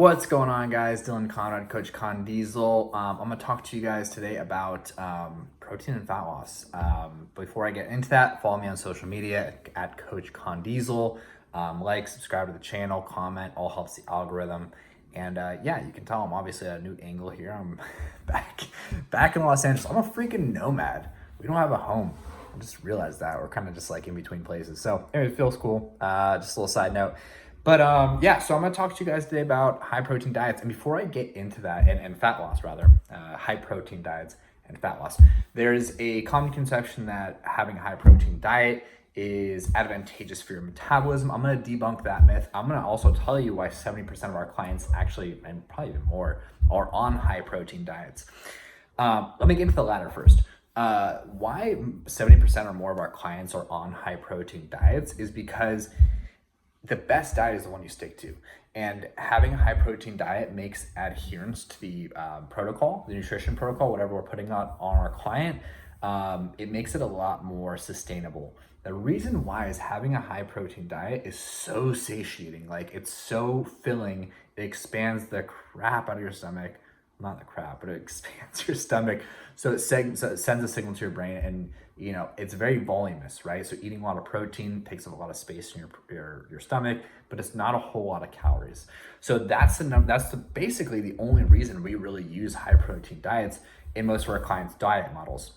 What's going on, guys? Dylan Conrad, Coach Con Diesel. I'm going to talk to you guys today about protein and fat loss. Before I get into that, follow me on social media at Coach Con Diesel. Like, subscribe to the channel, comment, all helps the algorithm. And yeah, you can tell I'm obviously at a new angle here. I'm back in Los Angeles. I'm a freaking nomad. We don't have a home. I just realized that. We're kind of just like in between places. So anyway, it feels cool. Just a little side note. But yeah, so I'm going to talk to you guys today about high protein diets. And before I get into that, and fat loss rather, high protein diets and fat loss, there's a common conception that having a high protein diet is advantageous for your metabolism. I'm going to debunk that myth. I'm going to also tell you why 70% of our clients actually, and probably even more, are on high protein diets. Let me get into the latter first. Why 70% or more of our clients are on high protein diets is because the best diet is the one you stick to. And having a high protein diet makes adherence to the protocol, the nutrition protocol, whatever we're putting on our client, it makes it a lot more sustainable. The reason why is having a high protein diet is so satiating. Like, it's so filling. It expands the crap out of your stomach. Not the crap, but it expands your stomach. So it sends a signal to your brain, and it's very voluminous, right? So eating a lot of protein takes up a lot of space in your stomach, but it's not a whole lot of calories. So that's basically the only reason we really use high protein diets in most of our clients' diet models.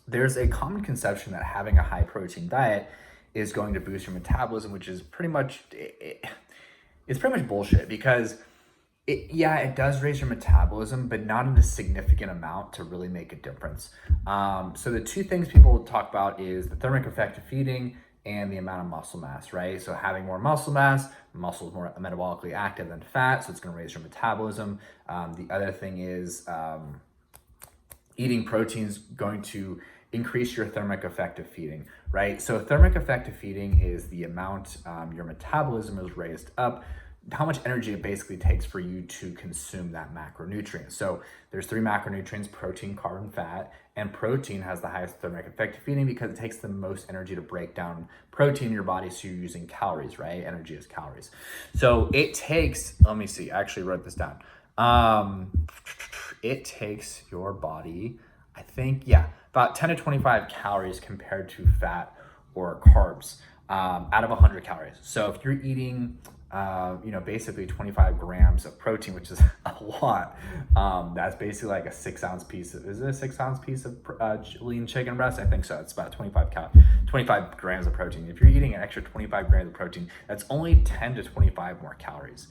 There's a common conception that having a high protein diet is going to boost your metabolism, which is pretty much bullshit, because it does raise your metabolism, but not in a significant amount to really make a difference. So the two things people talk about is the thermic effect of feeding and the amount of muscle mass, right? So having more muscle mass, muscle is more metabolically active than fat, so it's going to raise your metabolism. The other thing is eating protein is going to increase your thermic effect of feeding, right? So thermic effect of feeding is the amount your metabolism is raised up, how much energy it basically takes for you to consume that macronutrient. So there's 3 macronutrients: protein, carb, and fat. And protein has the highest thermic effect of feeding because it takes the most energy to break down protein in your body. So you're using calories, right? Energy is calories. So it takes, let me see, I actually wrote this down. It takes your body, I think, about 10 to 25 calories compared to fat or carbs out of 100 calories. So if you're eating basically 25 grams of protein, which is a lot. That's basically like a 6-ounce piece of, is it a 6-ounce piece of lean chicken breast? I think so. It's about 25 grams of protein. If you're eating an extra 25 grams of protein, that's only 10 to 25 more calories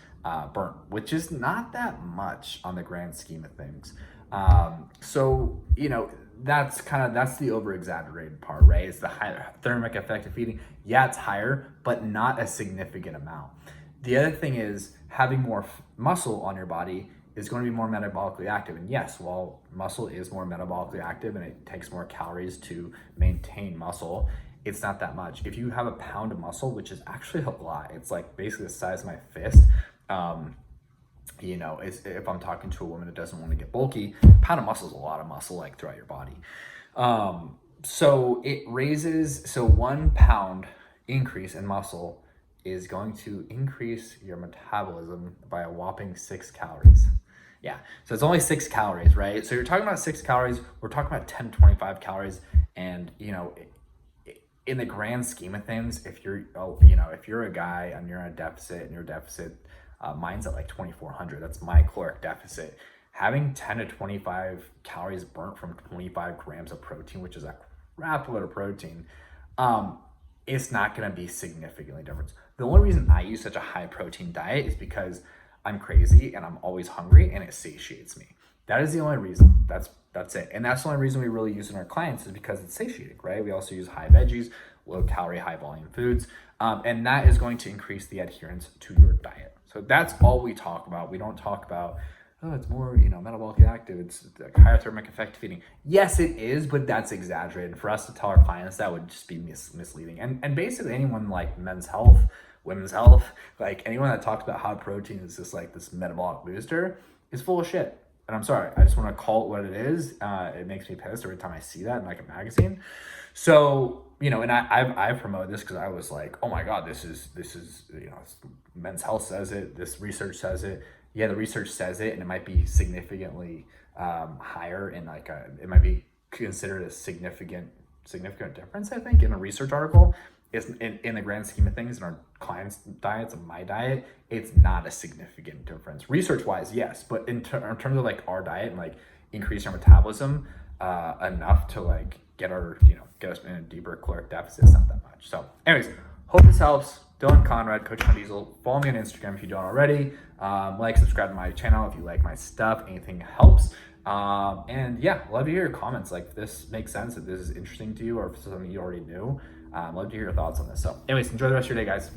burnt, which is not that much on the grand scheme of things. So that's the over exaggerated part, right? It's the high thermic effect of feeding. Yeah, it's higher, but not a significant amount. The other thing is having more muscle on your body is going to be more metabolically active. And yes, while muscle is more metabolically active and it takes more calories to maintain muscle, it's not that much. If you have a pound of muscle, which is actually a lot, it's like basically the size of my fist. If I'm talking to a woman that doesn't want to get bulky, a pound of muscle is a lot of muscle, like, throughout your body. So 1 pound increase in muscle is going to increase your metabolism by a whopping 6 calories. Yeah, so it's only 6 calories, right? So you're talking about 6 calories, we're talking about 10 to 25 calories, and in the grand scheme of things, if you're a guy and you're in a deficit, and your deficit, mine's at like 2,400, that's my caloric deficit. Having 10 to 25 calories burnt from 25 grams of protein, which is a crap load of protein, it's not going to be significantly different. The only reason I use such a high protein diet is because I'm crazy and I'm always hungry and it satiates me. That is the only reason. That's it. And that's the only reason we really use in our clients, is because it's satiating, right? We also use high veggies, low calorie, high volume foods. And that is going to increase the adherence to your diet. So that's all we talk about. We don't talk about, it's more, metabolically active. It's like higher thermic effect feeding. Yes, it is, but that's exaggerated. For us to tell our clients that would just be misleading. And basically anyone like men's health, women's health, like anyone that talks about high protein is just like this metabolic booster is full of shit. And I'm sorry, I just want to call it what it is. It makes me pissed every time I see that in like a magazine. So, and I've promoted this because I was like, oh my God, this is, Men's Health says it, this research says it. yeah, the research says it, and it might be significantly higher in like it might be considered a significant difference, I think, in a research article. Is in the grand scheme of things, in our clients' diets and my diet, it's not a significant difference. Research wise, yes, but in terms of like our diet and like increase our metabolism enough to like get us in a deeper caloric deficit, it's not that much. So anyways, hope this helps. Dylan Conrad, Coach Con Diesel. Follow me on Instagram if you don't already. Like, subscribe to my channel if you like my stuff. Anything helps. And yeah, love to hear your comments. Like, if this makes sense, if this is interesting to you, or if it's something you already knew. Love to hear your thoughts on this. So anyways, enjoy the rest of your day, guys.